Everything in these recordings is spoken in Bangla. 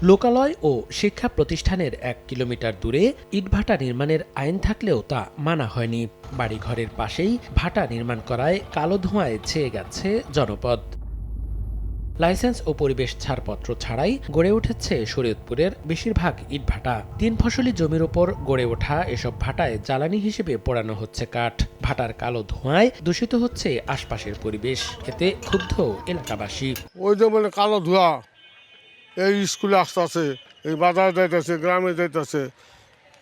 লোকালয় ও শিক্ষা প্রতিষ্ঠানের ১ কিলোমিটার দূরে ইটভাটা নির্মাণের আইন থাকলেও তা মানা হয়নি। বাড়িঘরের পাশেই ভাটা নির্মাণ করায় কালো ধোঁয়ায় ছেয়ে গেছে জনপদ। লাইসেন্স ও পরিবেশ ছাড়পত্র ছাড়াই গড়ে উঠেছে শরীয়তপুরের বেশিরভাগ ইটভাটা। ৩ ফসলি জমির ওপর গড়ে ওঠা এসব ভাটায় জ্বালানি হিসেবে পোড়ানো হচ্ছে কাঠ। ভাটার কালো ধোঁয়ায় দূষিত হচ্ছে আশপাশের পরিবেশ। এতে ক্ষুব্ধ এলাকাবাসী। ওই যে মানে কালো ধোঁয়া, এই স্কুলে আসতেছে, এই বাজারে যাইতেছে, গ্রামে যাইতেছে,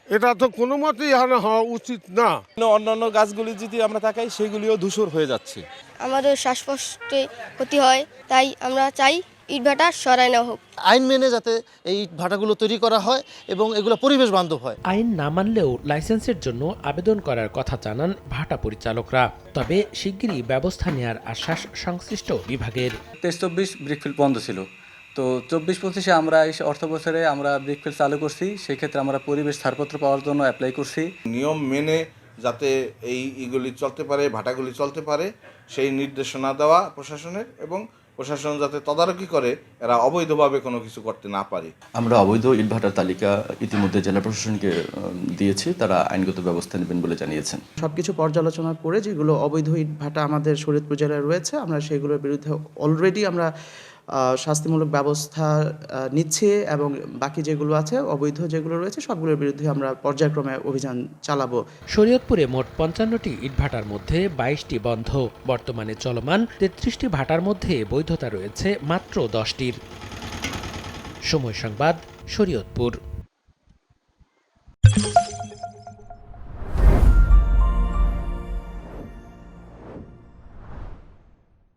এটা তো কোনো মতেই এখানে হওয়া উচিত না। অন্যান্য গাছগুলি যদি আমরা তাকাই সেগুলিও ধূসর হয়ে যাচ্ছে। আমাদের শ্বাসকষ্টে ক্ষতি হয়, তাই আমরা চাই ইটভাটা সরাই নেওয়া হোক। আইন মেনে যাতে এই ভাটাগুলো তৈরি করা হয় এবং এগুলো পরিবেশ বান্ধব হয়। আইন না মানলেও লাইসেন্সের জন্য আবেদন করার কথা জানান ভাটা পরিচালকরা। তবে শিগগিরই ব্যবস্থা নেওয়ার আশ্বাস সংশ্লিষ্ট বিভাগের। 23-24 ব্রিকফিল্ড বন্ধ ছিল, তো 24-25-এ আমরা এই অর্থ বছরে আমরা ব্রিকফিল্ড চালু করছি। সেই ক্ষেত্রে আমরা পরিবেশ ছাড়পত্র পাওয়ার জন্য অ্যাপ্লাই করছি। নিয়ম মেনে যাতে এইগুলি চলতে পারে, ভাটাগুলি চলতে পারে, সেই নির্দেশনা দেওয়া প্রশাসনের, এবং প্রশাসন যাতে তদারকি করে এরা অবৈধভাবে কোনো কিছু করতে না পারে। আমরা অবৈধ ইটভাটার তালিকা ইতিমধ্যে জেলা প্রশাসনকে দিয়েছি, তারা আইনগত ব্যবস্থা নেবেন বলে জানিয়েছেন। সবকিছু পর্যালোচনা করে যেগুলো অবৈধ ইটভাটা আমাদের শরীয়তপুর জেলায় রয়েছে, আমরা সেগুলোর বিরুদ্ধে অলরেডি আমরা শাস্তিমূলক ব্যবস্থা নিচ্ছি, এবং বাকি যেগুলো আছে অবৈধ যেগুলো রয়েছে সবগুলোর বিরুদ্ধে আমরা পর্যায়ক্রমে অভিযান চালাবো। শরীয়তপুরে মোট ৫৫টি ইটভাটার মধ্যে ২২টি বন্ধ। বর্তমানে চলমান ৩৩টি ভাটার মধ্যে বৈধতা রয়েছে মাত্র ১০টির। সময় সংবাদ, শরীয়তপুর।